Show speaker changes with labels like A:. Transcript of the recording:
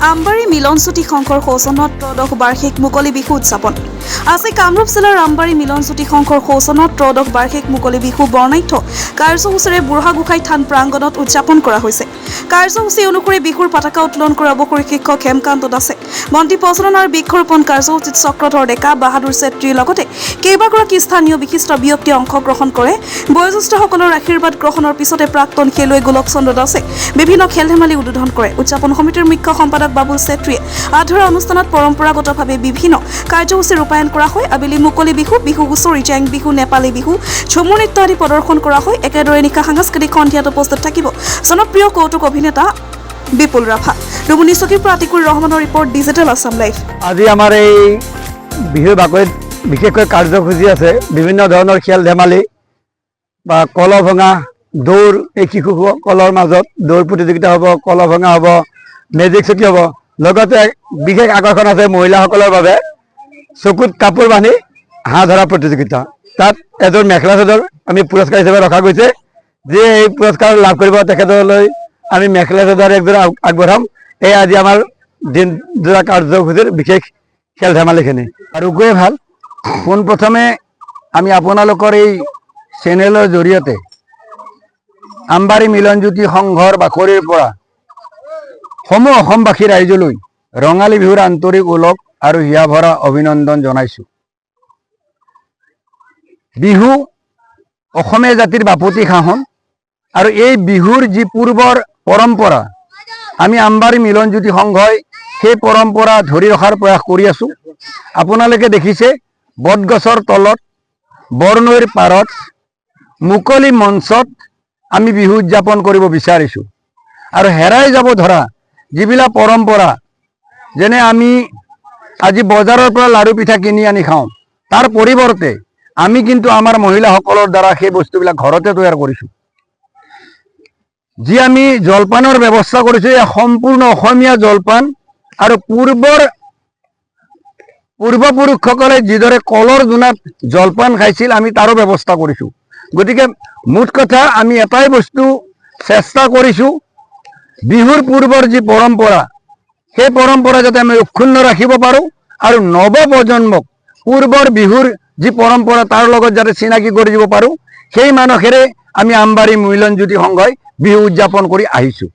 A: আমবাৰী মিলনজ্যোতি সংঘৰ সৌজন্যত ত্ৰয়োদশ বাৰ্ষিক মুকলি বিহু উদযাপন। আজি কামৰূপ জিলাৰ আমবাৰী মিলনজ্যোতি সংঘৰ সৌজন্যত ত্ৰয়োদশ বাৰ্ষিক মুকলি বিহু বৰ্ণাঢ্য কাৰ্যসূচীৰে বুঢ়াগোসাঁই থান প্ৰাংগণত উদযাপন কৰা হৈছে। কাৰ্যসূচী অনুসৰি বিহুৰ পতাকা উত্তোলন কৰা অৱসৰী শিক্ষক হেমকান্ত দাসে, বন্তি প্ৰজ্বলন আৰু বৃক্ষৰোপণ কাৰ্যসূচীত চক্ৰধৰ ডেকা, বাহাদুৰ চেত্ৰীৰ লগতে কেইবাগৰাকী স্থানীয় বিশিষ্ট ব্যক্তিয়ে অংশগ্ৰহণ কৰে। বয়োজ্যেষ্ঠসকলৰ আশীৰ্বাদ গ্ৰহণৰ পিছতে প্ৰাক্তন খেলুৱৈ গোলক চন্দ্ৰ দাসে বিভিন্ন খেল ধেমালি উদ্বোধন কৰে। উদযাপন সমিতিৰ মুখ্য সম্পাদক বাবুল চেত্ৰীয়ে আধৰুৱা অনুষ্ঠানত পৰম্পৰাগতভাৱে বিভিন্ন কাৰ্যসূচী ৰূপায়ণ কৰা হয়। আবেলি মুকলি বিহু, বিহু হুঁচৰি, জেং বিহু, নেপালী বিহু, ঝুমুৰ নৃত্য আদি প্ৰদৰ্শন কৰা হয়। একেদৰে নিশা সাংস্কৃতিক সন্ধিয়াত উপস্থিত থাকিব জনপ্ৰিয় কৌতুক অভিনেতা বিপুল ৰাভা। ডুমুনি চকীৰ পৰা আতিকুৰ ৰহমানৰ ৰিপৰ্ট, ডিজিটেল আছাম লাইভ।
B: আজি আমাৰ এই বিহুৰ বাকৰিত বিশেষকৈ কাৰ্যসূচী আছে। বিভিন্ন ধৰণৰ খেল ধেমালি বা কল ভঙা, দৌৰ, এই শিশুসকলৰ মাজত দৌৰ প্ৰতিযোগিতা হ'ব, কল ভঙা হ'ব, মেজিক চকী হ'ব। লগতে বিশেষ আকৰ্ষণ আছে মহিলাসকলৰ বাবে চকুত কাপোৰ বান্ধি হাঁহ ধৰা প্ৰতিযোগিতা। তাত এযোৰ মেখেলা চাদৰ আমি পুৰস্কাৰ হিচাপে ৰখা গৈছে। যিয়ে এই পুৰস্কাৰ লাভ কৰিব তেখেতলৈ আমি মেখেলা চাদৰ একযোৰ আগবঢ়াম। এই আজি আমাৰ দিনযোৰা কাৰ্যসূচীৰ বিশেষ খেল ধেমালিখিনি আৰু খুবেই ভাল। পোনপ্ৰথমে আমি আপোনালোকৰ এই চেনেলৰ জৰিয়তে আমবাৰী মিলনজ্যোতি সংঘৰ বাকৰিৰ পৰা সমূহ অসমবাসী ৰাইজলৈ ৰঙালী বিহুৰ আন্তৰিক ওলগ আৰু হিয়া ভৰা অভিনন্দন জনাইছোঁ। বিহু অসমীয়া জাতিৰ বাপতি সাহোন আৰু এই বিহুৰ যি পূৰ্বৰ পৰম্পৰা, আমি আমবাৰী মিলনজ্যোতি সংঘই সেই পৰম্পৰা ধৰি ৰখাৰ প্ৰয়াস কৰি আছোঁ। আপোনালোকে দেখিছে বটগছৰ তলত, বৰনৈৰ পাৰত, মুকলি মঞ্চত আমি বিহু উদযাপন কৰিব বিচাৰিছোঁ। আৰু হেৰাই যাব ধৰা যিবিলাক পৰম্পৰা, যেনে আমি আজি বজাৰৰ পৰা লাড়ু পিঠা কিনি আনি খাওঁ, তাৰ পৰিৱৰ্তে আমি কিন্তু আমাৰ মহিলাসকলৰ দ্বাৰা সেই বস্তুবিলাক ঘৰতে তৈয়াৰ কৰিছোঁ। যি আমি জলপানৰ ব্যৱস্থা কৰিছোঁ, এই সম্পূৰ্ণ অসমীয়া জলপান আৰু পূৰ্বপুৰুষসকলে যিদৰে কলৰ জোনাত জলপান খাইছিল, আমি তাৰো ব্যৱস্থা কৰিছোঁ। গতিকে মুঠ কথা আমি এটাই বস্তু চেষ্টা কৰিছোঁ, বিহুৰ পূৰ্বৰ যি পৰম্পৰা, সেই পৰম্পৰা যাতে আমি অক্ষুণ্ণ ৰাখিব পাৰোঁ আৰু নৱপ্ৰজন্মক পূৰ্বৰ বিহুৰ যি পৰম্পৰা তাৰ লগত যাতে চিনাকি কৰি দিব পাৰোঁ, সেই মানসেৰে আমি আমবাৰী মিলনজ্যোতি সংঘই বিহু উদযাপন কৰি আহিছোঁ।